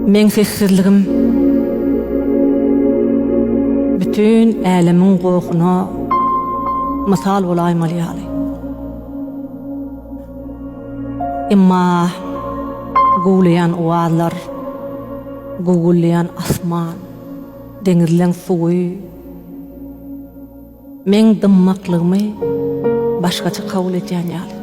Men sessizligim bütün älemin gokuna misal bolaymaly ýaly. Emma guglayan owazlar, gugullayan asman, deňizleň suwy men dymmaklygymy başgaça kabul edýän ýaly.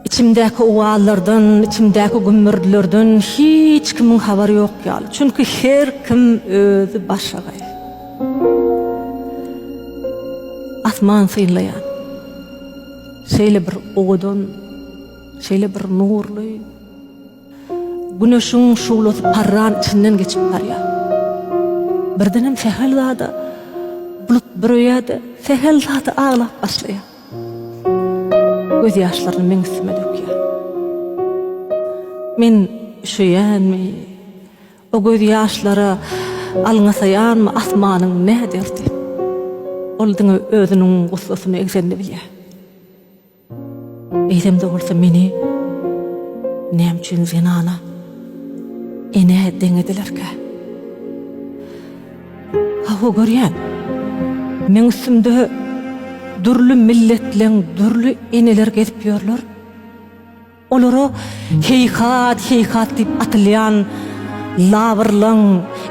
İçimdäki owazlardan, içimdäki gümmürdilerden hiç kimin habary ýok ýaly. Çünki her kim özü başga. Asman sylayan. Şeýle bir owadan, şeýle bir nurly. Güneşiň şuwlaty parran içinden geçip barýar. Birdenem sehel zada bulut büreýärdi, sehel zada ağlap başlaýar. Göz ýaşlaryny men üstüme dökýär. Men üşüýänmi? O göz ýaşlara alňasaýanmy asmanyň näderdi? Ol diňe özüniň gussasyny egsendi bilýär. Eýdemde bolsa meni näme üçin zinana ene deňedilerkä? Hawa görýän. Men üstümde dürlü milletleň dürlü eneler gezip ýörler. Olary heyhat diýip atylýan, lawrlaň,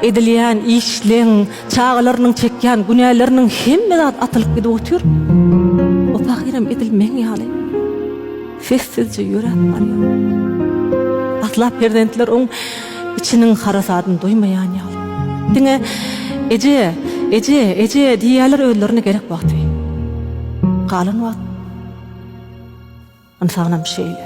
edilýän işleň, çağlarynyň çekýän günäleriniň hemme zat atylyp gidip otur. O pahyram edilmeň ýaly. Sessizce ýörek barýar. Atlap perdentler oň içiniň harasatyny doýmaýan ýaly. Diňe Ece diýerler özlerine gerek wagty. Galan wagt. Ansanam şeýle.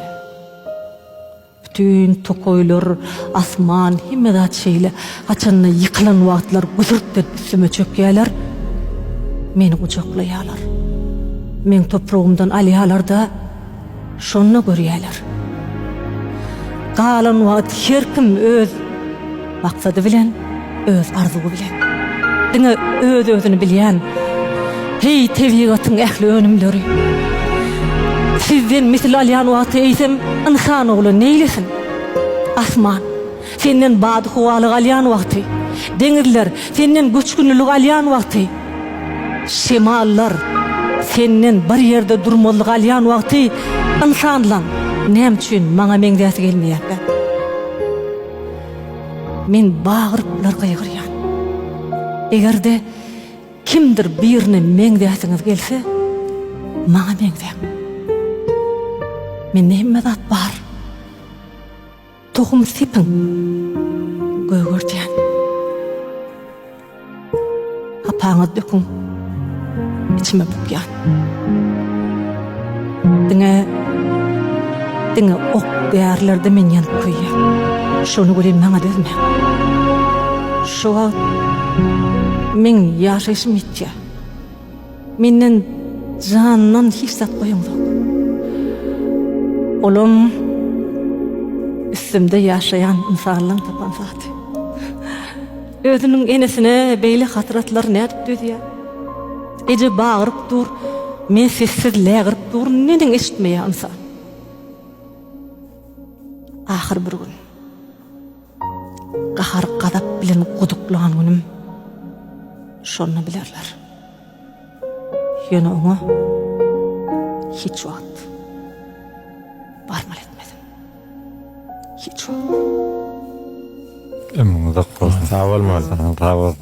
Bütün tokoylar, asman, hemme zat şeýle haçanna ýykylan wagtlar guzurtdyp üstüme çökýärler. Meni gujaklaýarlar. Men topragymdan alýarlar da şonu görýärler. Galan wagt her kim öz maksady bilen, öz arzugy bilen. Diňe özüni bilýän, hey tebigatyň ähli önümleri. Sizden misli alýan wagty eýsem, insan ogly neýlesin? Asman, senden bady howalyk alýan wagty, deňizler senden göçkünlük alýan wagty, şemallar senden bir ýerde durmalyk alýan wagty, insanlar näme üçin maňa meňdäsi gelmeýär? Men bagyryp bular gaýgyrýan. Egerde kimdir birine meňdäsiňiz gelse, maňa meňdäk. Men hemme zat bar. Tohum sipin gögürtýän. Hapaňa dökün. İçime bukýan. Diňe ok däýärlerde men ýanyp koýýar. Şonu görýän maňa dezme. Şoğa men ýaşaýşym ýetýär. Menden jandan hiç zat goýandyk. Olam üstümde ýaşaýan insanlaryň tapan zaty. Özüniň enesine beýle hatyratlar nädip dödýär. Ece bagyryp dur, men sessiz lägirip dur, neden eşitmeýär insan. Ahir bir gün gahar gadap bilen guduklanan günüm şonu bilerler. Ýöne oňa hiç wagt barmal etmedim. Hiç wagt. Emma da sağ ol.